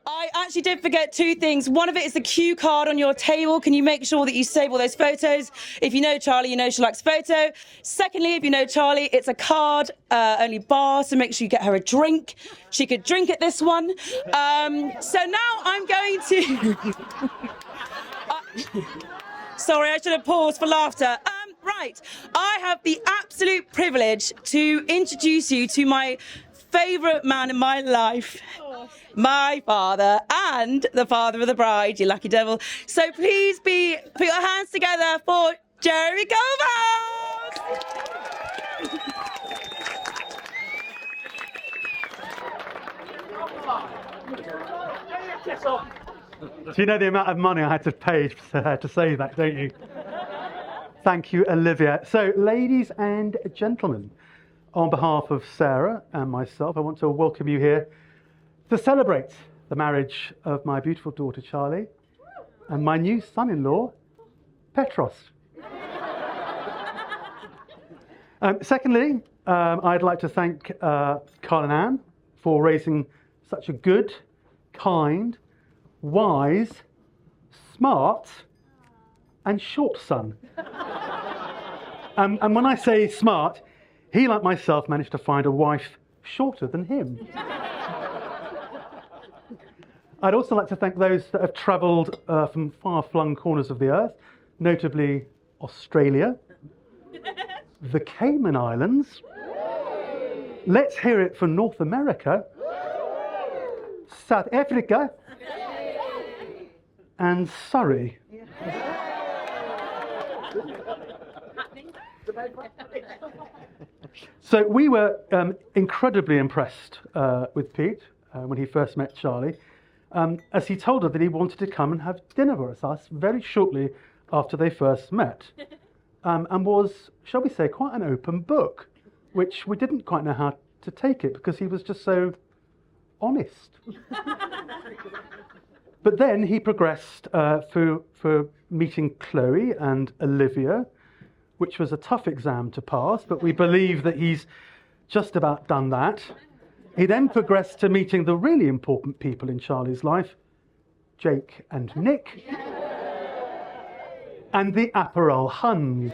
I actually did forget two things. One of it is the cue card on your table. Can you make sure that you save all those photos? If you know Charlie, you know she likes photo. Secondly, if you know Charlie, it's a card only bar, so make sure you get her a drink. She could drink at this one. So now I'm going to... Sorry, I should have paused for laughter. Right, I have the absolute privilege to introduce you to my favourite man in my life, my father and the father of the bride, you lucky devil. So please put your hands together for Jeremy Goldberg. Do you know the amount of money I had to pay to say that, don't you? Thank you, Olivia. So, ladies and gentlemen, on behalf of Sarah and myself, I want to welcome you here to celebrate the marriage of my beautiful daughter, Charlie, and my new son-in-law, Petros. Secondly, I'd like to thank Carl and Anne for raising such a good, kind, wise, smart, and short son. And when I say smart, he, like myself, managed to find a wife shorter than him. I'd also like to thank those that have travelled from far-flung corners of the earth, notably Australia, the Cayman Islands. Let's hear it for North America, South Africa, and Surrey. So we were incredibly impressed with Pete when he first met Charlie, as he told her that he wanted to come and have dinner with us very shortly after they first met, and was, shall we say, quite an open book, which we didn't quite know how to take it because he was just so honest. But then he progressed for meeting Chloe and Olivia, which was a tough exam to pass, but we believe that he's just about done that. He then progressed to meeting the really important people in Charlie's life, Jake and Nick, and the Aperol Huns.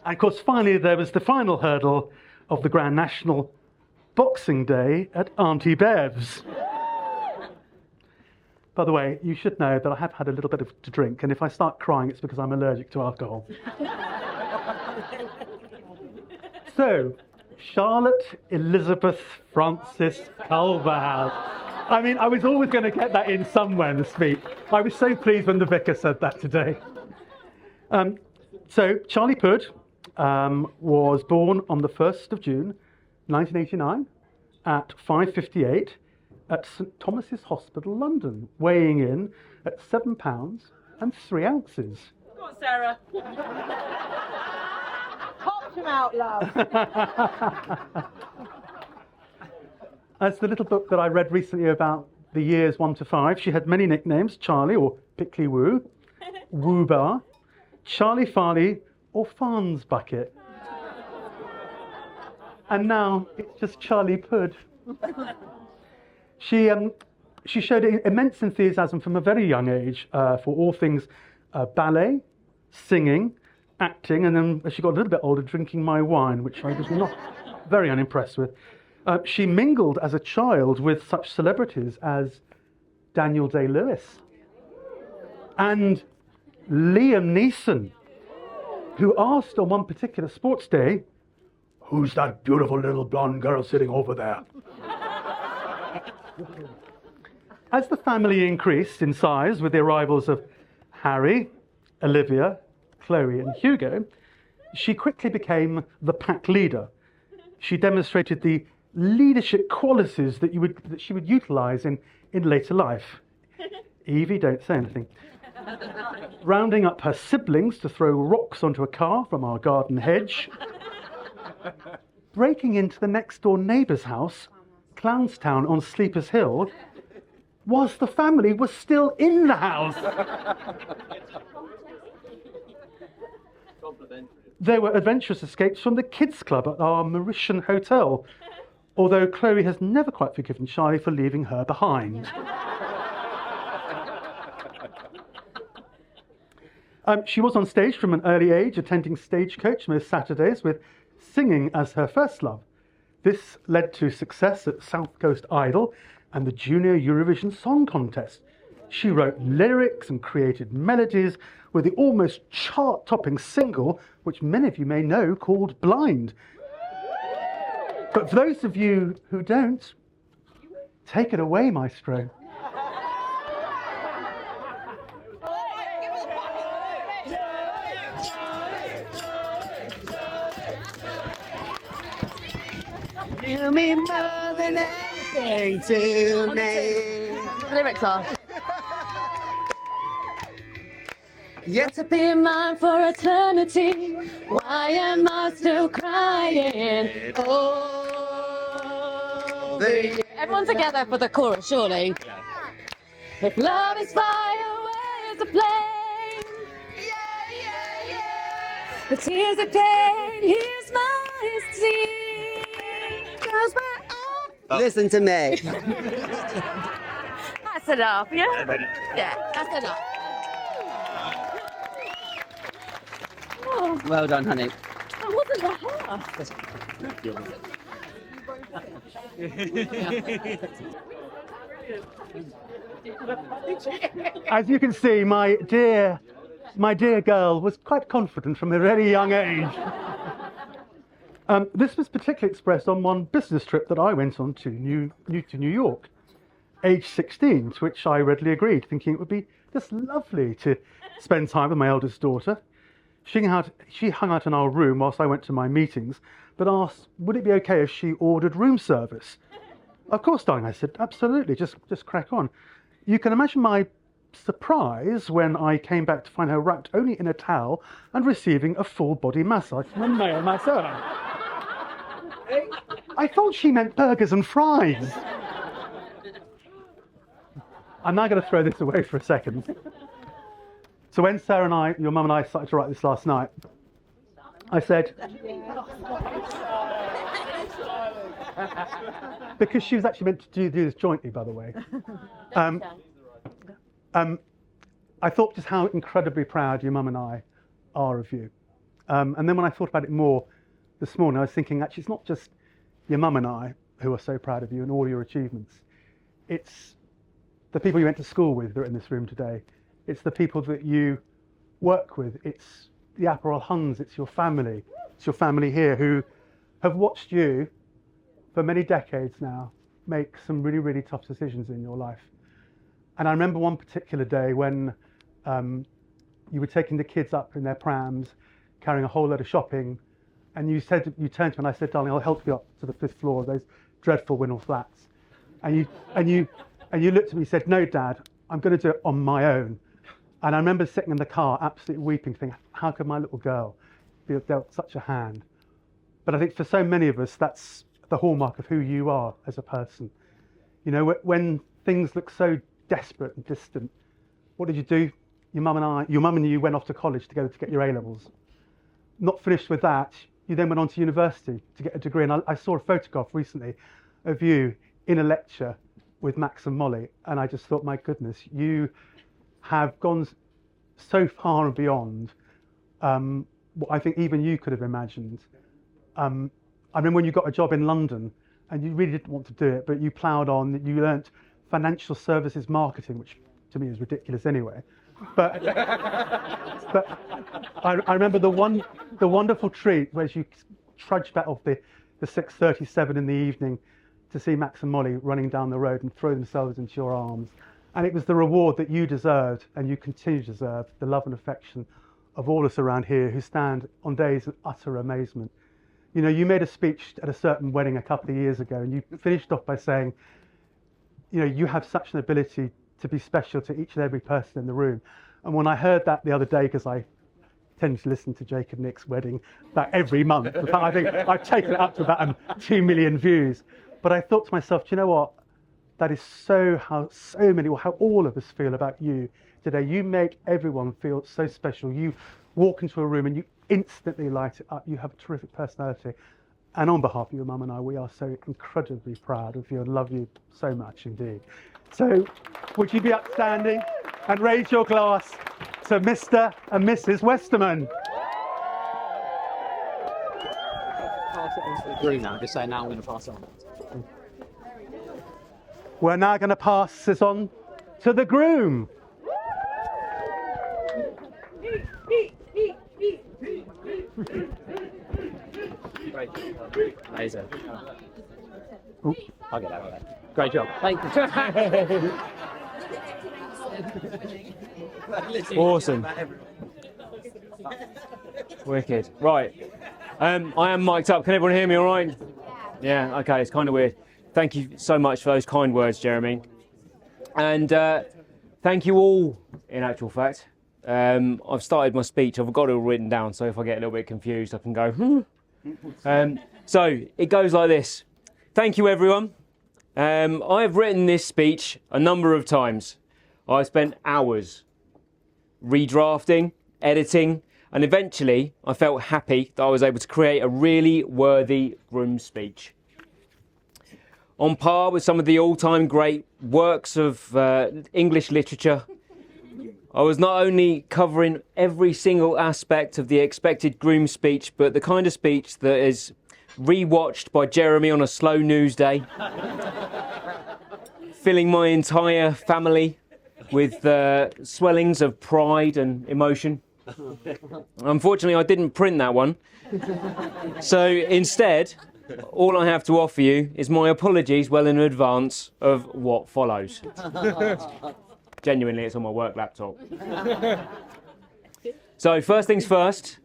And of course, finally, there was the final hurdle of the Grand National, Boxing Day at Auntie Bev's. By the way, you should know that I have had a little bit to drink, and if I start crying, it's because I'm allergic to alcohol. So, Charlotte Elizabeth Frances Culverhouse. I mean, I was always going to get that in somewhere in the speech. I was so pleased when the vicar said that today. So, Charlie Pud was born on the 1st of June, 1989, at 5:58. At St Thomas's Hospital, London, weighing in at 7 pounds and 3 ounces. Go on, Sarah. Popped him out, love. As the little book that I read recently about the years 1 to 5, she had many nicknames: Charlie or Pickley Woo, Woobar, Charlie Farley or Farns Bucket. And now it's just Charlie Pud. She showed immense enthusiasm from a very young age for all things ballet, singing, acting, and then as she got a little bit older, drinking my wine, which I was not very unimpressed with. She mingled as a child with such celebrities as Daniel Day-Lewis and Liam Neeson, who asked on one particular sports day, "Who's that beautiful little blonde girl sitting over there?" As the family increased in size with the arrivals of Harry, Olivia, Chloe and Hugo, she quickly became the pack leader. She demonstrated the leadership qualities that she would utilise in later life. Evie, don't say anything. Rounding up her siblings to throw rocks onto a car from our garden hedge. Breaking into the next door neighbour's house, Clownstown on Sleepers Hill, whilst the family was still in the house. There were adventurous escapes from the kids' club at our Mauritian hotel, although Chloe has never quite forgiven Charlie for leaving her behind. She was on stage from an early age, attending Stagecoach most Saturdays with singing as her first love. This led to success at South Coast Idol and the Junior Eurovision Song Contest. She wrote lyrics and created melodies with the almost chart-topping single, which many of you may know, called Blind. But for those of you who don't, take it away, maestro. You mean more than anything to me. The lyrics are. Yet To be mine for eternity. Why am I still crying? oh, the Everyone together for the chorus, surely. If love is fire, where is the flame? The tears of pain, here's my sea. Listen to me. That's enough, yeah? Yeah, that's enough. Oh, Well done, honey. that wasn't the half. As you can see, my dear girl was quite confident from a very young age. This was particularly expressed on one business trip that I went on to New York, age 16, to which I readily agreed, thinking it would be just lovely to spend time with my eldest daughter. She hung out in our room whilst I went to my meetings, but asked, would it be okay if she ordered room service? Of course, darling, I said, absolutely, just crack on. You can imagine my surprise when I came back to find her wrapped only in a towel and receiving a full body massage from a male masseur. I thought she meant burgers and fries. I'm now going to throw this away for a second. So when Sarah and I, your mum and I, started to write this last night, I said, because she was actually meant to do this jointly, by the way. I thought just how incredibly proud your mum and I are of you. And then when I thought about it more this morning, I was thinking, actually, it's not just your mum and I who are so proud of you and all your achievements. It's the people you went to school with that are in this room today. It's the people that you work with. It's the Aperol Huns. It's your family. It's your family here who have watched you for many decades now make some really, really tough decisions in your life. And I remember one particular day when you were taking the kids up in their prams, carrying a whole load of shopping, and you turned to me and I said, darling, I'll help you up to the 5th floor of those dreadful Winnell flats. And you looked at me and said, no, Dad, I'm going to do it on my own. And I remember sitting in the car, absolutely weeping, thinking, how could my little girl be dealt such a hand? But I think for so many of us, that's the hallmark of who you are as a person. You know, when things look so desperate and distant, what did you do? Your mum and you went off to college together to get your A-levels. Not finished with that, you then went on to university to get a degree. And I saw a photograph recently of you in a lecture with Max and Molly, and I just thought, my goodness, you have gone so far and beyond what I think even you could have imagined. I remember when you got a job in London and you really didn't want to do it, but you ploughed on, you learnt financial services marketing, which to me is ridiculous anyway. But I remember the wonderful treat where you trudged back off the 6:37 in the evening to see Max and Molly running down the road and throw themselves into your arms. And it was the reward that you deserved and you continue to deserve, the love and affection of all us around here who stand on days of utter amazement. You know, you made a speech at a certain wedding a couple of years ago and you finished off by saying, you know, you have such an ability to be special to each and every person in the room. And when I heard that the other day, because I tend to listen to Jake and Nick's wedding about every month, in fact, I think I've taken it up to about 2 million views. But I thought to myself, do you know what? That is how all of us feel about you today. You make everyone feel so special. You walk into a room and you instantly light it up. You have a terrific personality. And on behalf of your mum and I, we are so incredibly proud of you and love you so much indeed. So would you be upstanding and raise your glass to Mr. and Mrs. Westerman? Pass it on to the groom now. Just say now I'm going to pass it on. We're now going to pass this on to the groom. Great. Amazing. Ooh. I'll get out of there. Great job. Thank you. Awesome. Wicked. Right. I am mic'd up. Can everyone hear me all right? Yeah, okay, it's kind of weird. Thank you so much for those kind words, Jeremy. And thank you all, in actual fact. I've started my speech. I've got it all written down, so if I get a little bit confused, I can go, So it goes like this. Thank you, everyone. I've written this speech a number of times. I spent hours redrafting, editing, and eventually I felt happy that I was able to create a really worthy groom speech. On par with some of the all-time great works of English literature, I was not only covering every single aspect of the expected groom speech, but the kind of speech that is rewatched by Jeremy on a slow news day, filling my entire family with swellings of pride and emotion. Unfortunately, I didn't print that one. So instead, all I have to offer you is my apologies well in advance of what follows. Genuinely, it's on my work laptop. So first things first,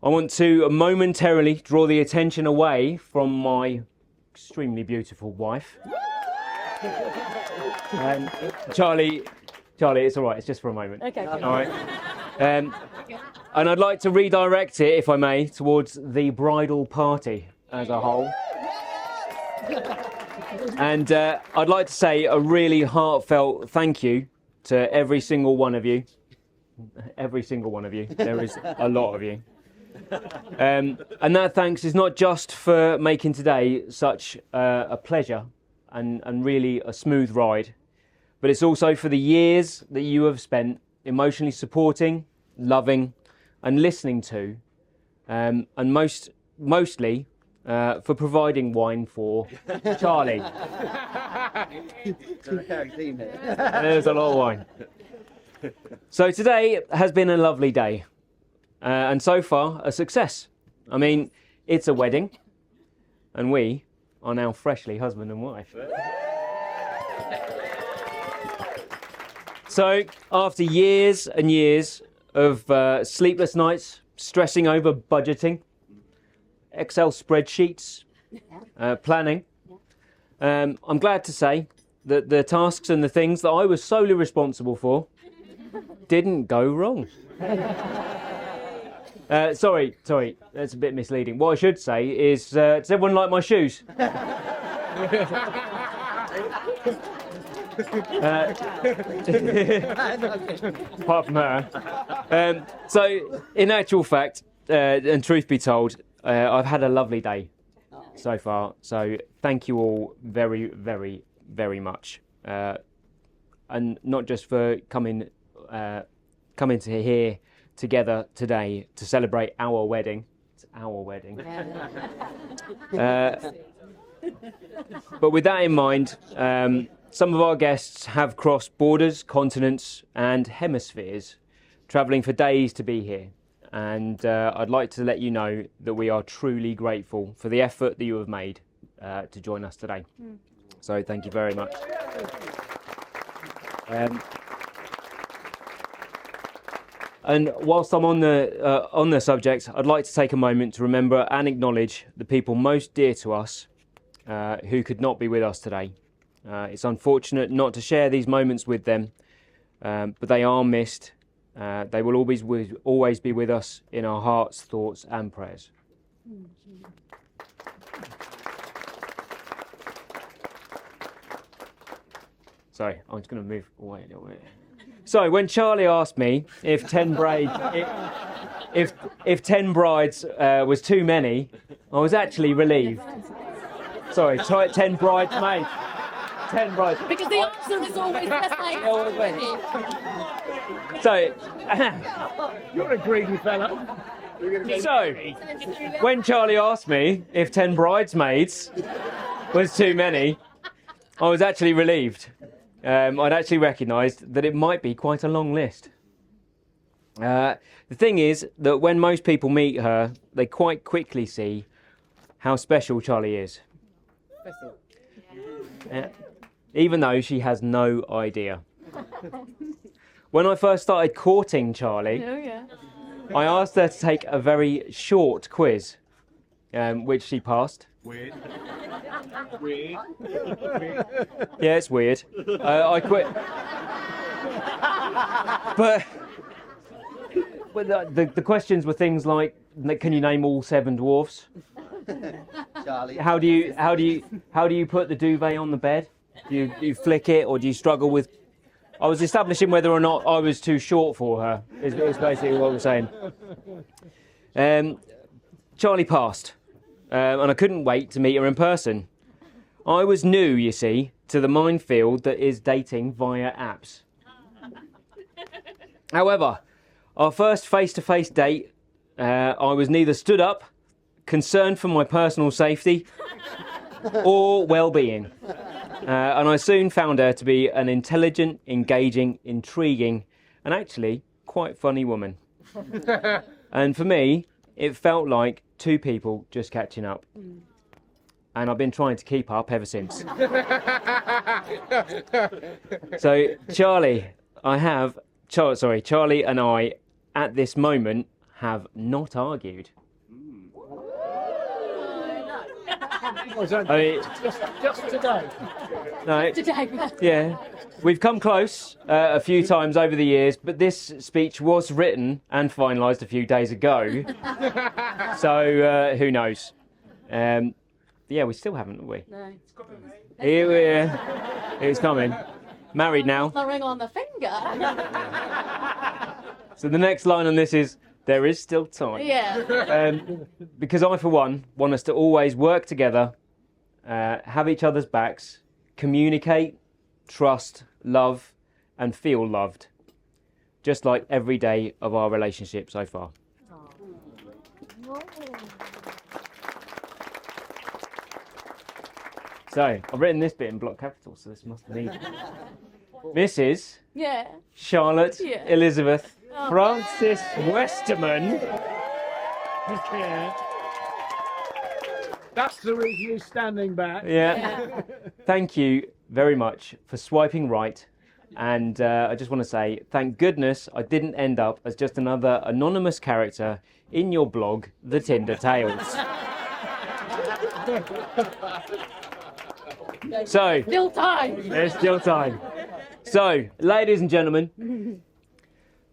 I want to momentarily draw the attention away from my extremely beautiful wife. Charlie, it's all right. It's just for a moment. Okay. All right. And I'd like to redirect it, if I may, towards the bridal party as a whole. And I'd like to say a really heartfelt thank you to every single one of you. Every single one of you. There is a lot of you. And that thanks is not just for making today such a pleasure and really a smooth ride, but it's also for the years that you have spent emotionally supporting, loving, and listening to, and mostly for providing wine for Charlie. There's a lot of wine. So today has been a lovely day, and so far a success. I mean, it's a wedding, and we are now freshly husband and wife. So, after years and years of sleepless nights, stressing over budgeting, Excel spreadsheets, planning, I'm glad to say that the tasks and the things that I was solely responsible for didn't go wrong. Sorry, that's a bit misleading. What I should say is, does everyone like my shoes? Apart from her. So, in actual fact, and truth be told, I've had a lovely day so far. So, thank you all very, very, very much. And not just for coming to here together today to celebrate our wedding. It's our wedding. But with that in mind, some of our guests have crossed borders, continents and hemispheres, travelling for days to be here. And I'd like to let you know that we are truly grateful for the effort that you have made to join us today. So thank you very much. And whilst I'm on the subject, I'd like to take a moment to remember and acknowledge the people most dear to us who could not be with us today. It's unfortunate not to share these moments with them, but they are missed. They will always be with us in our hearts, thoughts and prayers. Sorry, I'm just going to move away a little bit. So when Charlie asked me if 10 brides was too many, I was actually relieved. Sorry, 10 bridesmaids. 10 bridesmaids. Because the answer is always the same. So, You're a greedy fella. so, when Charlie asked me if 10 bridesmaids was too many, I was actually relieved. I'd actually recognised that it might be quite a long list. The thing is that when most people meet her, they quite quickly see how special Charlie is. Even though she has no idea. When I first started courting Charlie, I asked her to take a very short quiz, which she passed. Weird. Yeah, it's weird. I quit. But the questions were things like, can you name all 7 dwarfs? Charlie. How do you put the duvet on the bed? Do you flick it, or do you struggle with? I was establishing whether or not I was too short for her. Is basically what I'm saying. Charlie passed, and I couldn't wait to meet her in person. I was new, you see, to the minefield that is dating via apps. However, our first face-to-face date, I was neither stood up, concerned for my personal safety, or well-being. And I soon found her to be an intelligent, engaging, intriguing, and actually quite funny woman. And for me, it felt like 2 people just catching up. And I've been trying to keep up ever since. So, Charlie and I, at this moment, have not argued. I mean, Just today. no, Today. yeah, we've come close a few times over the years, but this speech was written and finalised a few days ago. So who knows? Yeah, we still haven't, have we? No. It's coming. Married now. The ring on the finger. So the next line on this is, there is still time. Yeah. Because I, for one, want us to always work together, have each other's backs, communicate, trust, love, and feel loved. Just like every day of our relationship so far. So, I've written this bit in block capitals, so this must mean Mrs. Yeah. Charlotte Yeah. Elizabeth Francis Westerman. Yeah. That's the reason he's standing back. Yeah. Thank you very much for swiping right. And I just want to say, thank goodness I didn't end up as just another anonymous character in your blog, The Tinder Tales. So, Still time. there's still time. So, ladies and gentlemen,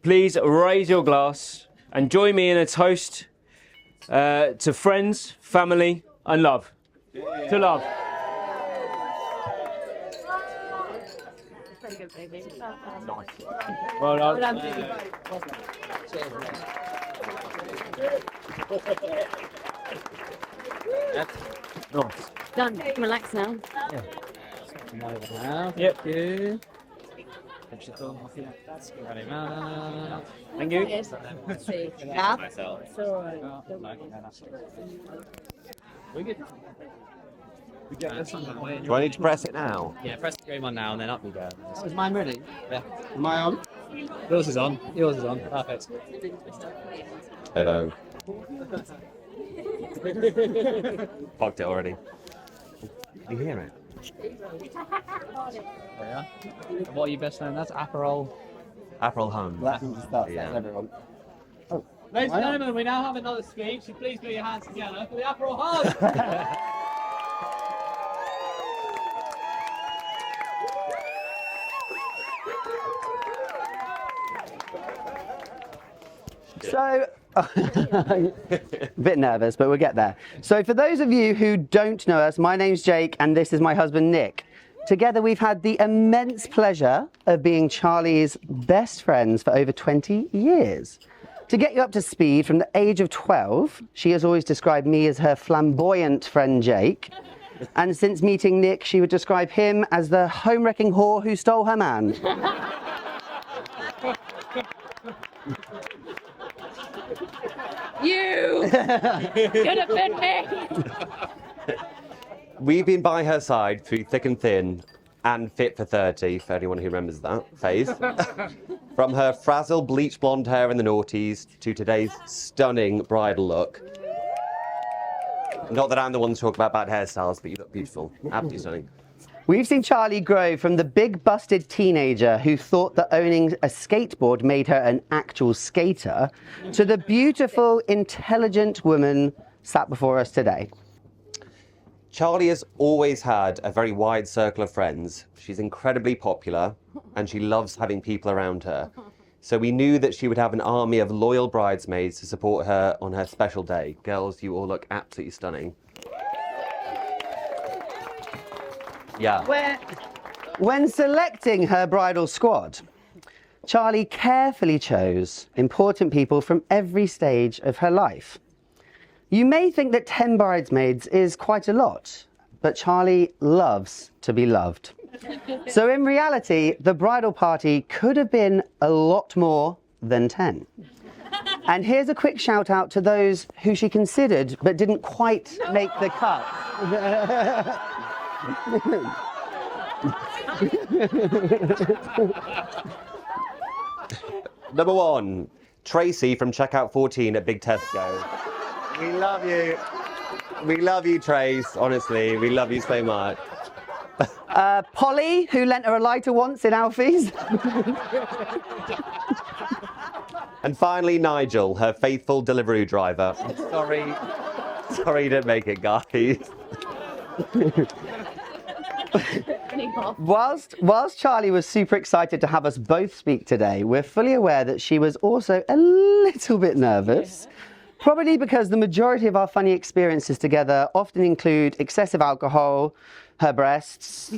please raise your glass and join me in a toast to friends, family, and love. To love. Pretty good, baby. Nice. Well done. Nice. Done. Relax now. Yep. Thank you. Yes. See. Yeah. It's all right. Do I need to press it now? Yeah, press the green one now and then up we go. Is mine ready? Yeah. Am I on? Yours is on. Yours is on. Perfect. Hello. Plugged it already. Can you hear it? Yeah. What are you best known as? Aperol. April Home. Yeah. Everyone. Ladies and gentlemen, we now have another speech. So please put your hands together for the Aperol Home. So, a bit nervous, but we'll get there. So for those of you who don't know us, my name's Jake and this is my husband Nick. Together we've had the immense pleasure of being Charlie's best friends for over 20 years. To get you up to speed, from the age of 12, she has always described me as her flamboyant friend Jake. And since meeting Nick, she would describe him as the home-wrecking whore who stole her man. You could have been me. We've been by her side through thick and thin and fit for 30, for anyone who remembers that phase. From her frazzled bleach blonde hair in the noughties to today's stunning bridal look. Not that I'm the one to talk about bad hairstyles, but you look beautiful. Absolutely stunning. We've seen Charlie grow from the big busted teenager who thought that owning a skateboard made her an actual skater to the beautiful, intelligent woman sat before us today. Charlie has always had a very wide circle of friends. She's incredibly popular and she loves having people around her. So we knew that she would have an army of loyal bridesmaids to support her on her special day. Girls, you all look absolutely stunning. Yeah. When selecting her bridal squad, Charlie carefully chose important people from every stage of her life. You may think that 10 bridesmaids is quite a lot, but Charlie loves to be loved. So in reality, the bridal party could have been a lot more than 10. And here's a quick shout out to those who she considered but didn't quite make the cut. Number 1, Tracy from Checkout 14 at Big Tesco. We love you. We love you, Trace. Honestly, we love you so much. Polly, who lent her a lighter once in Alfie's. And finally, Nigel, her faithful Deliveroo driver. Sorry you didn't make it, guys. Whilst Charlie was super excited to have us both speak today, we're fully aware that she was also a little bit nervous. Probably because the majority of our funny experiences together often include excessive alcohol, her breasts,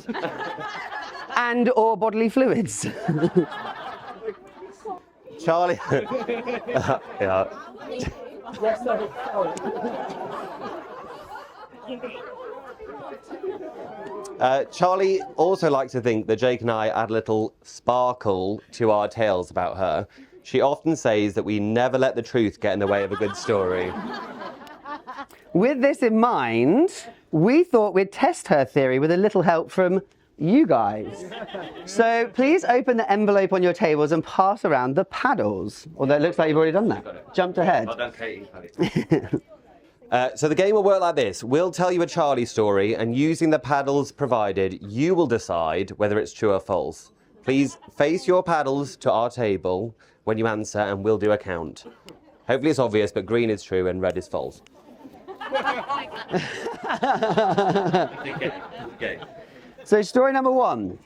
and or bodily fluids. Charlie. Yeah. Charlie also likes to think that Jake and I add a little sparkle to our tales about her. She often says that we never let the truth get in the way of a good story. With this in mind, we thought we'd test her theory with a little help from you guys. So please open the envelope on your tables and pass around the paddles. Although it looks like you've already done that. Jumped ahead. Well done, Katie. So the game will work like this. We'll tell you a Charlie story, and using the paddles provided, you will decide whether it's true or false. Please face your paddles to our table when you answer, and we'll do a count. Hopefully it's obvious, but green is true and red is false. Okay. So story number 1.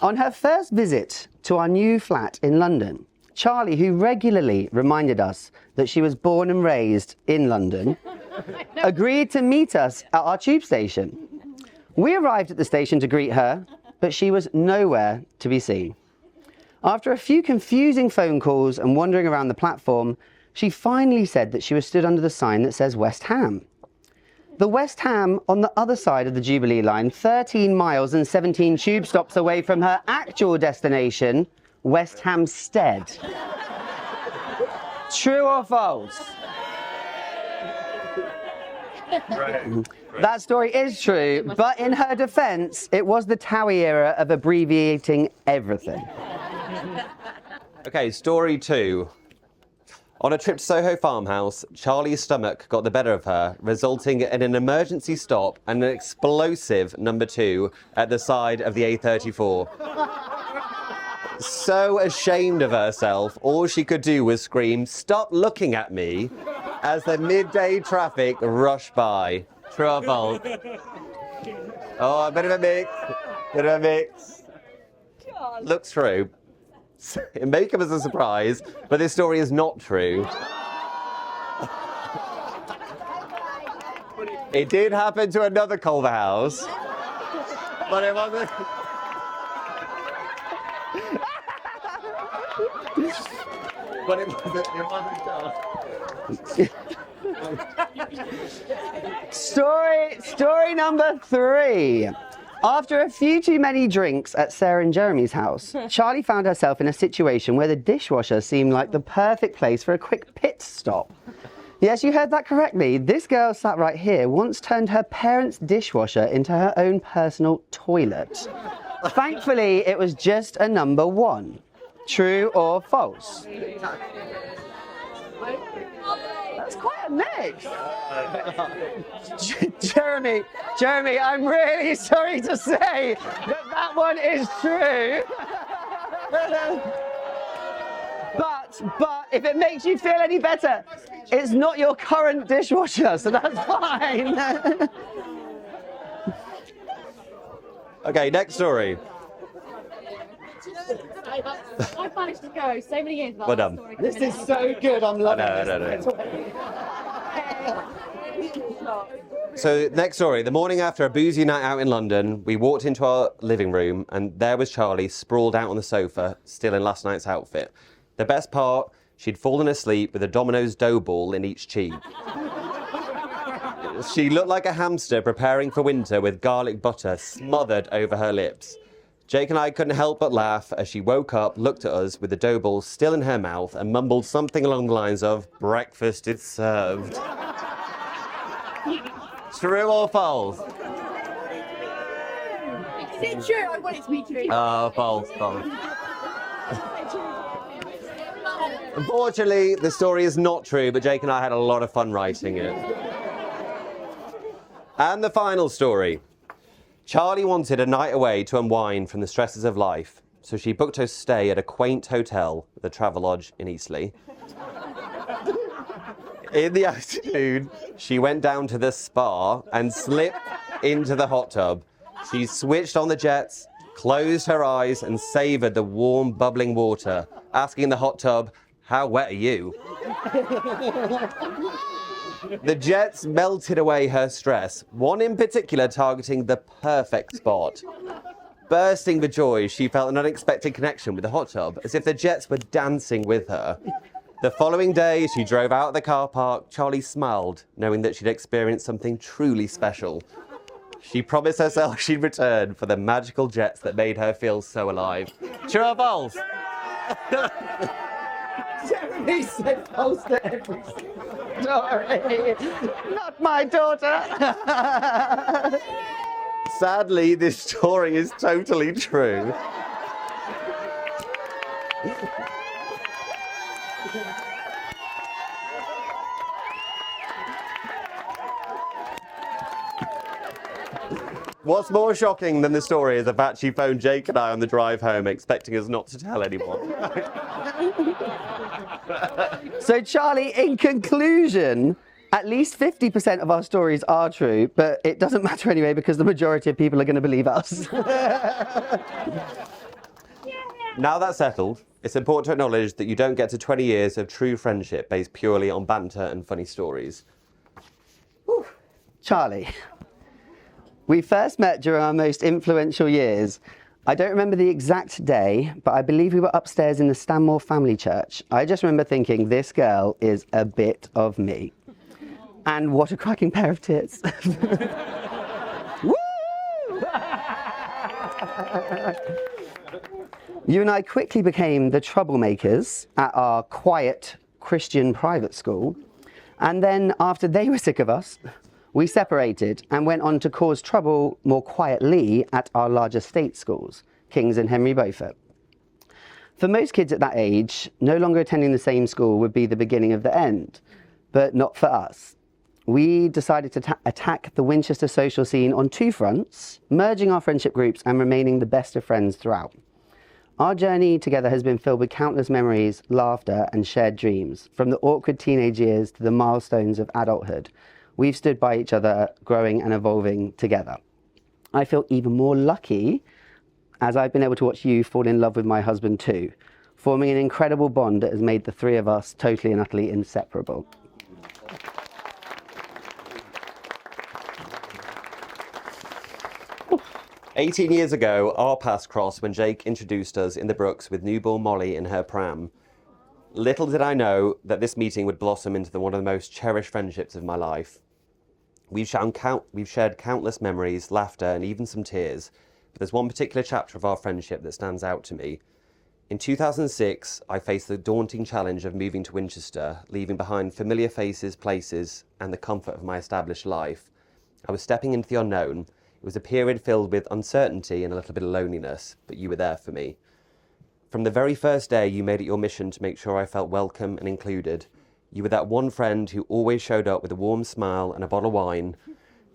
On her first visit to our new flat in London, Charlie, who regularly reminded us that she was born and raised in London, agreed to meet us at our tube station. We arrived at the station to greet her, but she was nowhere to be seen. After a few confusing phone calls and wandering around the platform, she finally said that she was stood under the sign that says West Ham. The West Ham on the other side of the Jubilee line, 13 miles and 17 tube stops away from her actual destination, West Hampstead. True or false? Right. That story is true, but in her defence, it was the Towie era of abbreviating everything. Okay, story 2. On a trip to Soho Farmhouse, Charlie's stomach got the better of her, resulting in an emergency stop and an explosive number 2 at the side of the A34. So ashamed of herself, all she could do was scream, "Stop looking at me," as the midday traffic rushed by. True or false? Oh, a bit of a mix. Looks true. It may come as a surprise, but this story is not true. It did happen to another Culver house, but it wasn't. But it wasn't Story number 3. After a few too many drinks at Sarah and Jeremy's house, Charlie found herself in a situation where the dishwasher seemed like the perfect place for a quick pit stop. Yes, you heard that correctly. This girl sat right here once turned her parents' dishwasher into her own personal toilet. Thankfully, it was just a number 1. True or false? That's quite a mix. Jeremy, I'm really sorry to say that one is true. But if it makes you feel any better, it's not your current dishwasher, so that's fine. Okay, next story. I've managed to go so many years without Well that done. story This coming is out. so good, I'm loving I this. know. So, next story. The morning after a boozy night out in London, we walked into our living room and there was Charlie sprawled out on the sofa, still in last night's outfit. The best part, she'd fallen asleep with a Domino's dough ball in each cheek. She looked like a hamster preparing for winter with garlic butter smothered over her lips. Jake and I couldn't help but laugh as she woke up, looked at us with the dough ball still in her mouth and mumbled something along the lines of, "Breakfast is served." True or false? Is it true? I want it to be true. False. Unfortunately, the story is not true, but Jake and I had a lot of fun writing it. And the final story. Charlie wanted a night away to unwind from the stresses of life, so she booked her stay at a quaint hotel with a Travelodge in Eastleigh. In the afternoon, she went down to the spa and slipped into the hot tub. She switched on the jets, closed her eyes and savoured the warm, bubbling water, asking the hot tub, "How wet are you?" The jets melted away her stress, one in particular targeting the perfect spot. Bursting with joy, she felt an unexpected connection with the hot tub, as if the jets were dancing with her. The following day, as she drove out of the car park, Charlie smiled, knowing that she'd experienced something truly special. She promised herself she'd return for the magical jets that made her feel so alive. True or false? Jeremy said false to every story. Not my daughter. Sadly, this story is totally true. What's more shocking than the story is the fact she phoned Jake and I on the drive home, expecting us not to tell anyone. So, Charlie, in conclusion, at least 50% of our stories are true, but it doesn't matter anyway because the majority of people are going to believe us. Now that's settled, it's important to acknowledge that you don't get to 20 years of true friendship based purely on banter and funny stories. Whew. Charlie, we first met during our most influential years. I don't remember the exact day, but I believe we were upstairs in the Stanmore family church. I just remember thinking, this girl is a bit of me. And what a cracking pair of tits. Woo! You and I quickly became the troublemakers at our quiet Christian private school. And then after they were sick of us, we separated and went on to cause trouble more quietly at our larger state schools, King's and Henry Beaufort. For most kids at that age, no longer attending the same school would be the beginning of the end, but not for us. We decided to attack the Winchester social scene on 2 fronts, merging our friendship groups and remaining the best of friends throughout. Our journey together has been filled with countless memories, laughter, and shared dreams, from the awkward teenage years to the milestones of adulthood. We've stood by each other, growing and evolving together. I feel even more lucky as I've been able to watch you fall in love with my husband too, forming an incredible bond that has made the 3 of us totally and utterly inseparable. Oof. 18 years ago, our paths crossed when Jake introduced us in the Brooks with newborn Molly in her pram. Little did I know that this meeting would blossom into one of the most cherished friendships of my life. We've shared countless memories, laughter, and even some tears, but there's one particular chapter of our friendship that stands out to me. In 2006, I faced the daunting challenge of moving to Winchester, leaving behind familiar faces, places, and the comfort of my established life. I was stepping into the unknown. It was a period filled with uncertainty and a little bit of loneliness, but you were there for me. From the very first day, you made it your mission to make sure I felt welcome and included. You were that one friend who always showed up with a warm smile and a bottle of wine,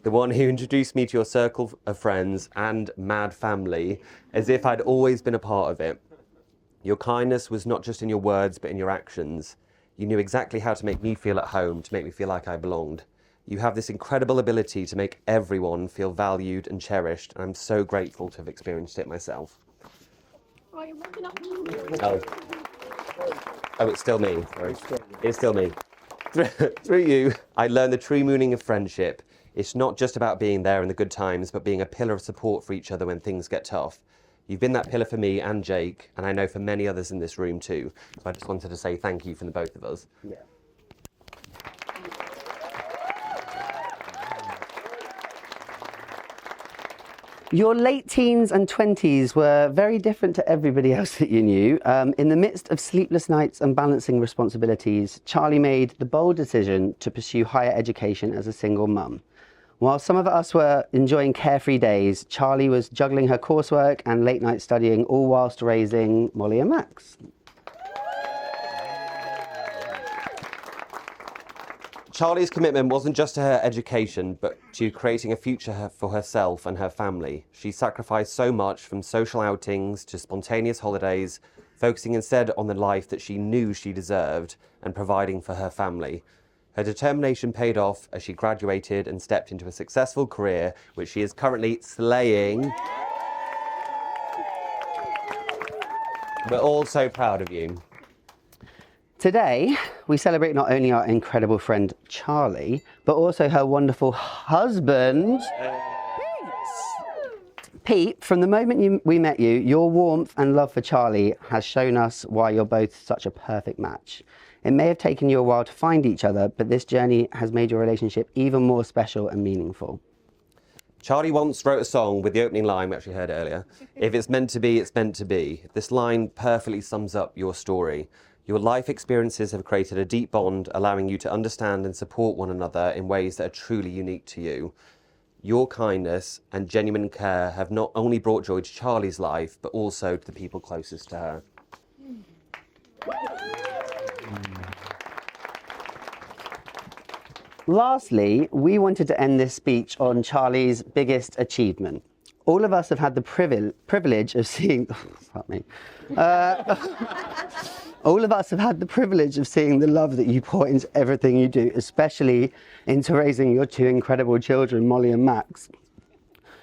the one who introduced me to your circle of friends and mad family, as if I'd always been a part of it. Your kindness was not just in your words, but in your actions. You knew exactly how to make me feel at home, to make me feel like I belonged. You have this incredible ability to make everyone feel valued and cherished, and I'm so grateful to have experienced it myself. Oh, it's still me. Sorry. It's still me. Through you, I learned the true meaning of friendship. It's not just about being there in the good times, but being a pillar of support for each other when things get tough. You've been that pillar for me and Jake, and I know for many others in this room too. So I just wanted to say thank you from the both of us. Yeah. Your late teens and 20s were very different to everybody else that you knew. In the midst of sleepless nights and balancing responsibilities, Charlie made the bold decision to pursue higher education as a single mum. While some of us were enjoying carefree days, Charlie was juggling her coursework and late night studying, all whilst raising Molly and Max. Charlie's commitment wasn't just to her education, but to creating a future for herself and her family. She sacrificed so much, from social outings to spontaneous holidays, focusing instead on the life that she knew she deserved and providing for her family. Her determination paid off as she graduated and stepped into a successful career, which she is currently slaying. We're all so proud of you. Today, we celebrate not only our incredible friend Charlie, but also her wonderful husband, Pete. From the moment we met you, your warmth and love for Charlie has shown us why you're both such a perfect match. It may have taken you a while to find each other, but this journey has made your relationship even more special and meaningful. Charlie once wrote a song with the opening line, we actually heard it earlier. If it's meant to be, it's meant to be. This line perfectly sums up your story. Your life experiences have created a deep bond, allowing you to understand and support one another in ways that are truly unique to you. Your kindness and genuine care have not only brought joy to Charlie's life, but also to the people closest to her. Lastly, we wanted to end this speech on Charlie's biggest achievement. All of us have had the privilege of seeing... fuck me. All of us have had the privilege of seeing the love that you pour into everything you do, especially into raising your two incredible children, Molly and Max.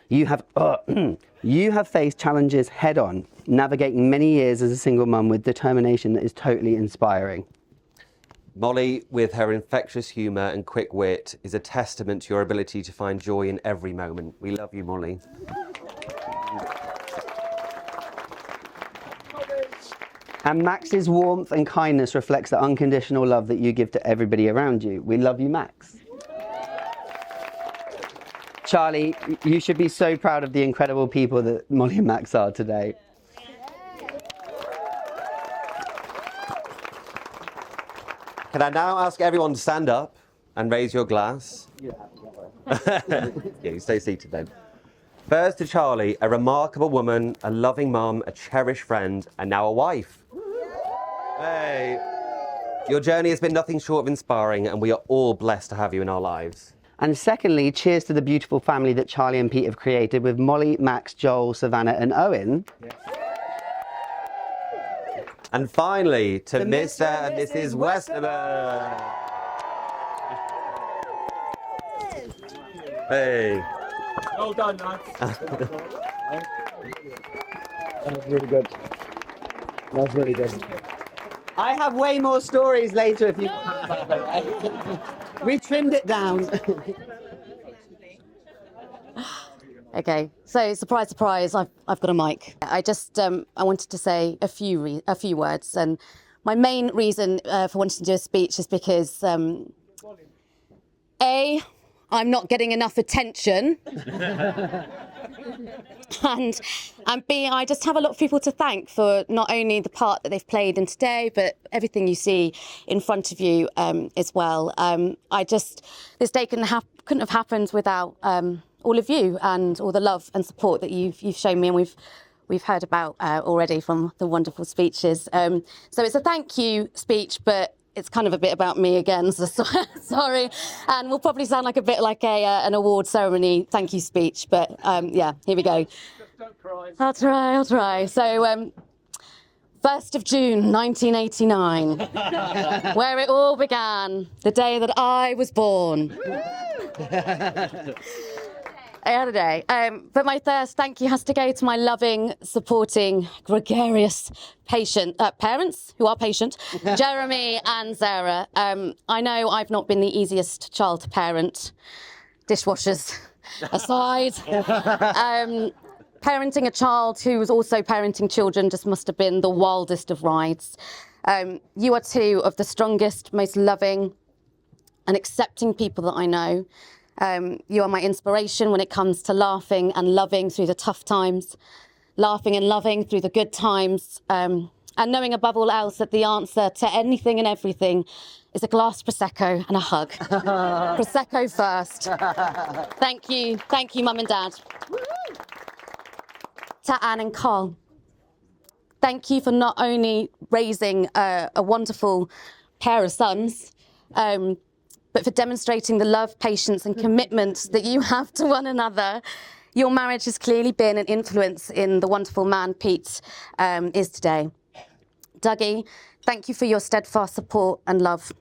You have faced challenges head on, navigating many years as a single mum with determination that is totally inspiring. Molly, with her infectious humour and quick wit, is a testament to your ability to find joy in every moment. We love you, Molly. And Max's warmth and kindness reflects the unconditional love that you give to everybody around you. We love you, Max. Charlie, you should be so proud of the incredible people that Molly and Max are today. Can I now ask everyone to stand up and raise your glass? Yeah, you stay seated then. First to Charlie, a remarkable woman, a loving mum, a cherished friend, and now a wife. Hey, your journey has been nothing short of inspiring, and we are all blessed to have you in our lives. And secondly, cheers to the beautiful family that Charlie and Pete have created with Molly, Max, Joel, Savannah, and Owen. Yeah. And finally, to Mr. and Mrs. Westerman. Hey. Well done, lads. That was really good. That was really good. I have way more stories later if you... We trimmed it down. Okay, so surprise, surprise, I've got a mic. I wanted to say a few words, and my main reason for wanting to do a speech is because, A, I'm not getting enough attention. and B, I just have a lot of people to thank for not only the part that they've played in today, but everything you see in front of you as well. This day couldn't have happened without all of you and all the love and support that you've shown me, and we've heard about already from the wonderful speeches. So it's a thank you speech, but it's kind of a bit about me again, so sorry. And we'll probably sound like a bit like an award ceremony thank you speech, but yeah, here we go. Don't cry. I'll try. So, 1st of June, 1989, where it all began, the day that I was born. I had a day. But my first thank you has to go to my loving, supporting, gregarious parents who are patient, Jeremy and Sarah. I know I've not been the easiest child to parent, dishwashers aside. Parenting a child who was also parenting children just must have been the wildest of rides. You are two of the strongest, most loving and accepting people that I know. You are my inspiration when it comes to laughing and loving through the tough times, laughing and loving through the good times, and knowing above all else that the answer to anything and everything is a glass of Prosecco and a hug. Prosecco first. Thank you, Mum and Dad. To Anne and Carl, thank you for not only raising a wonderful pair of sons, but for demonstrating the love, patience and commitment that you have to one another. Your marriage has clearly been an influence in the wonderful man Pete is today. Dougie, thank you for your steadfast support and love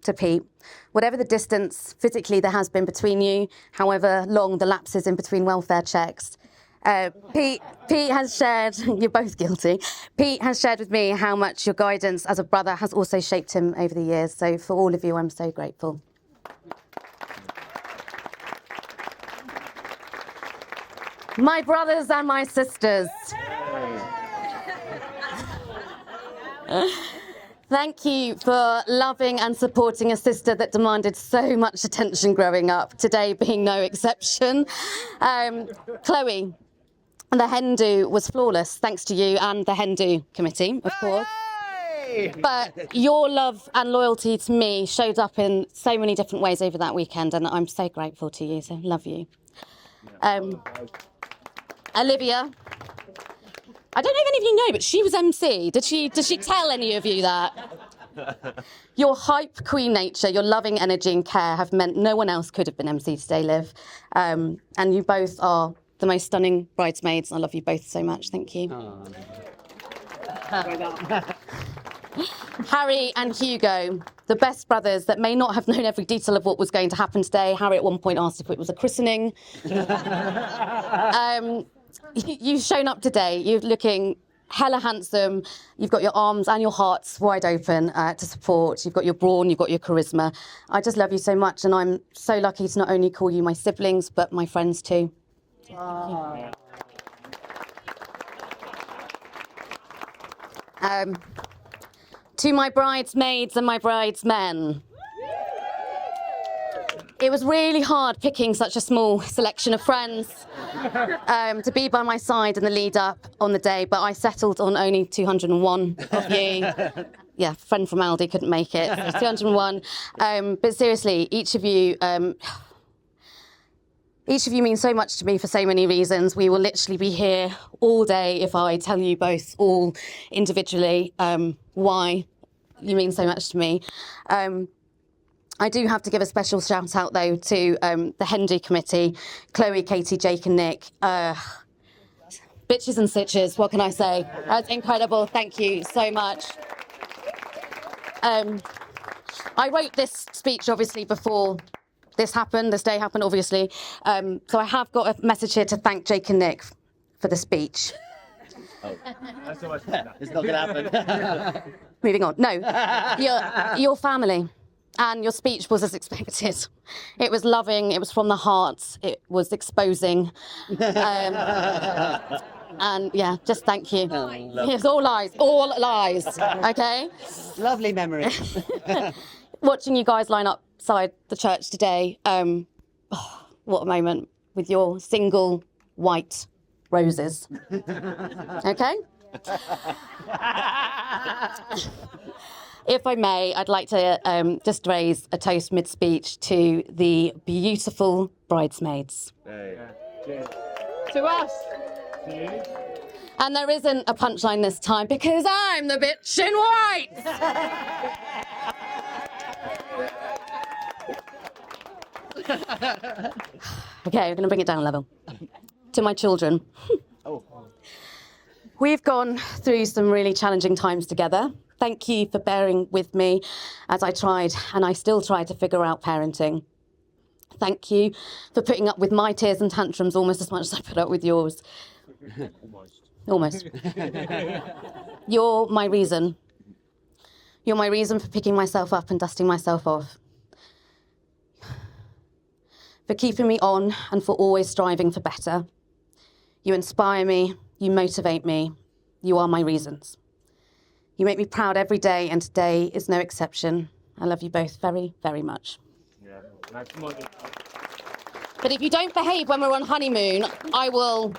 to Pete. Whatever the distance physically there has been between you, however long the lapses in between welfare checks, Pete has shared, you're both guilty, Pete has shared with me how much your guidance as a brother has also shaped him over the years. So for all of you, I'm so grateful. My brothers and my sisters. Thank you for loving and supporting a sister that demanded so much attention growing up, today being no exception. Chloe, the hen do was flawless, thanks to you and the hen do committee, of course. But your love and loyalty to me showed up in so many different ways over that weekend, and I'm so grateful to you, so love you. Olivia, I don't know if any of you know, but she was MC. Did she tell any of you that? Your hype queen nature, your loving energy and care have meant no one else could have been MC today, Liv. And you both are the most stunning bridesmaids. I love you both so much. Thank you. Harry and Hugo, the best brothers that may not have known every detail of what was going to happen today. Harry at one point asked if it was a christening. You've shown up today. You're looking hella handsome. You've got your arms and your hearts wide open to support. You've got your brawn, you've got your charisma. I just love you so much, and I'm so lucky to not only call you my siblings, but my friends too. To my bridesmaids and my bridesmen. It was really hard picking such a small selection of friends to be by my side in the lead up on the day, but I settled on only 201 of you. Yeah, friend from Aldi couldn't make it, so 201. But seriously, each of you mean so much to me for so many reasons. We will literally be here all day if I tell you both all individually why you mean so much to me. I do have to give a special shout out though to the Hendy Committee, Chloe, Katie, Jake and Nick. Bitches and stitches, what can I say? That's incredible, thank you so much. I wrote this speech obviously before this day happened obviously. So I have got a message here to thank Jake and Nick for the speech. Oh. That's so much fun. It's not going to happen. Moving on. No, your family. And your speech was as expected. It was loving, it was from the heart, it was exposing. And yeah, just thank you. It's all lies, okay? Lovely memory. Watching you guys line up beside the church today, what a moment with your single white roses. Okay? If I may, I'd like to just raise a toast mid-speech to the beautiful bridesmaids. To us. And there isn't a punchline this time because I'm the bitch in white. Okay, we're going to bring it down a level. To my children. We've gone through some really challenging times together. Thank you for bearing with me as I tried, and I still try to figure out parenting. Thank you for putting up with my tears and tantrums almost as much as I put up with yours. Almost. You're my reason. You're my reason for picking myself up and dusting myself off. For keeping me on and for always striving for better. You inspire me, you motivate me, you are my reasons. You make me proud every day, and today is no exception. I love you both very, very much. But if you don't behave when we're on honeymoon, I will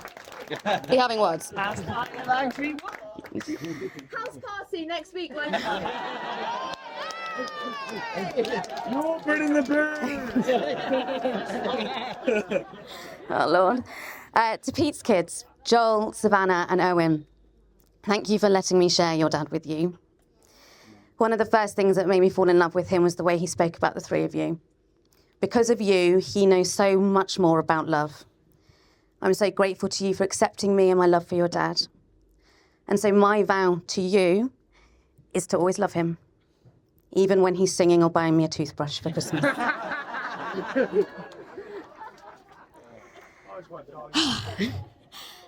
be having words. House party next week, Wednesday. You're bringing the bird. Oh, Lord. To Pete's kids, Joel, Savannah, and Owen, thank you for letting me share your dad with you. One of the first things that made me fall in love with him was the way he spoke about the three of you. Because of you, he knows so much more about love. I'm so grateful to you for accepting me and my love for your dad. And so my vow to you is to always love him, even when he's singing or buying me a toothbrush for Christmas.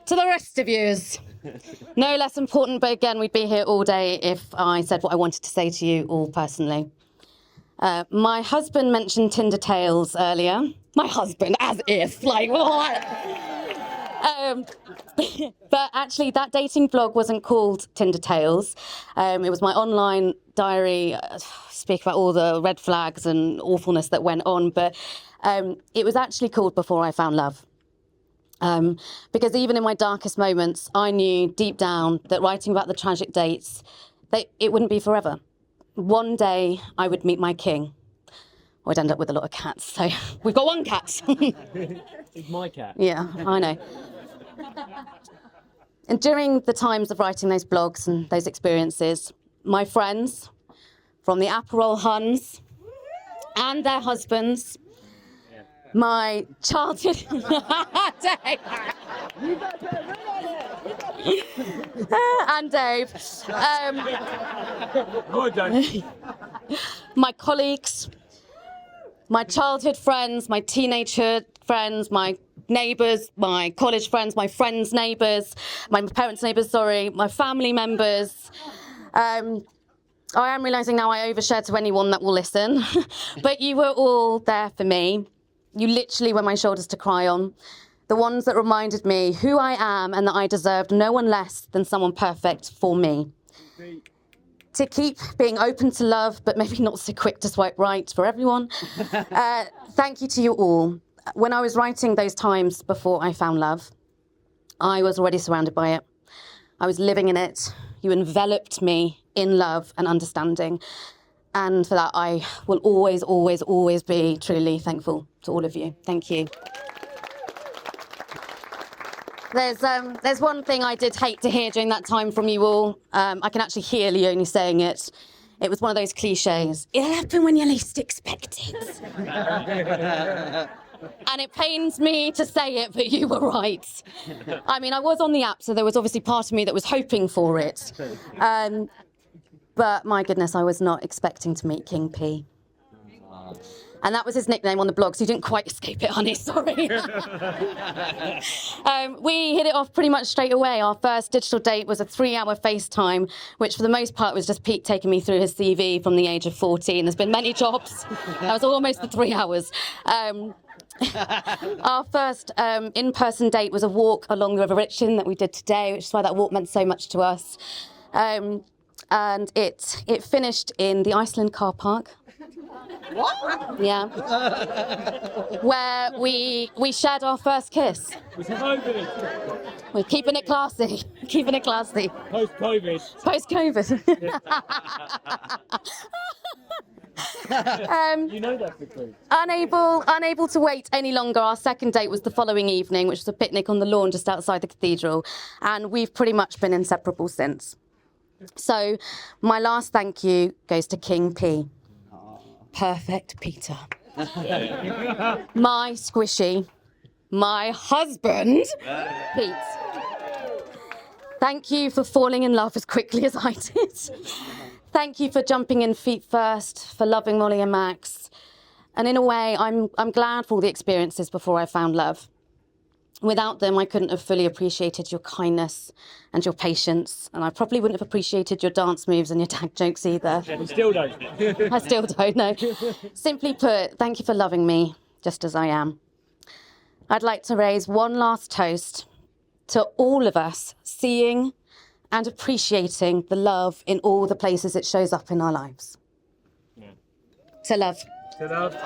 To the rest of yous, no less important, but again, we'd be here all day if I said what I wanted to say to you all personally. My husband mentioned Tinder Tales earlier. My husband, as if, like, what? But actually, that dating blog wasn't called Tinder Tales. It was my online diary, speak about all the red flags and awfulness that went on, but it was actually called Before I Found Love. Because even in my darkest moments, I knew deep down that writing about the tragic dates, it wouldn't be forever. One day, I would meet my king. Or I'd end up with a lot of cats, so we've got one cat. It's my cat. Yeah, I know. And during the times of writing those blogs and those experiences, my friends from the Aperol Huns and their husbands, my childhood... and Dave. My colleagues, my childhood friends, my teenagehood friends, my neighbours, my college friends, my friends' neighbours, my parents' neighbours, my family members. I am realising now I overshare to anyone that will listen, but you were all there for me. You literally were my shoulders to cry on. The ones that reminded me who I am and that I deserved no one less than someone perfect for me. To keep being open to love, but maybe not so quick to swipe right for everyone. Thank you to you all. When I was writing those times before I found love, I was already surrounded by it. I was living in it. You enveloped me in love and understanding. And for that, I will always, always, always be truly thankful to all of you. Thank you. There's one thing I did hate to hear during that time from you all. I can actually hear Leonie saying it. It was one of those cliches. It'll happen when you least expect it. And it pains me to say it, but you were right. I mean, I was on the app, so there was obviously part of me that was hoping for it. But my goodness, I was not expecting to meet King P. And that was his nickname on the blog, so you didn't quite escape it, honey, sorry. We hit it off pretty much straight away. Our first digital date was a 3-hour FaceTime, which for the most part was just Pete taking me through his CV from the age of 14. There's been many jobs. That was almost the 3 hours. Our first in-person date was a walk along the River Itchen that we did today, which is why that walk meant so much to us. And it finished in the Iceland car park. What? Yeah. Where we shared our first kiss. Was it COVID? We're keeping it classy. Keeping it classy. Post-COVID. Post-COVID. You know that's the truth. Unable to wait any longer, our second date was the following evening, which was a picnic on the lawn just outside the cathedral, and we've pretty much been inseparable since. So my last thank you goes to King P. Perfect Peter. My squishy, my husband, Pete. Thank you for falling in love as quickly as I did. Thank you for jumping in feet first, for loving Molly and Max. And in a way, I'm glad for all the experiences before I found love. Without them, I couldn't have fully appreciated your kindness and your patience, and I probably wouldn't have appreciated your dance moves and your tag jokes either. You still don't. I still don't know. Simply put, thank you for loving me just as I am. I'd like to raise one last toast to all of us seeing and appreciating the love in all the places it shows up in our lives. Yeah. To love. To love.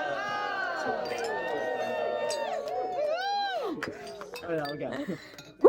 Oh, yeah, okay. Woo!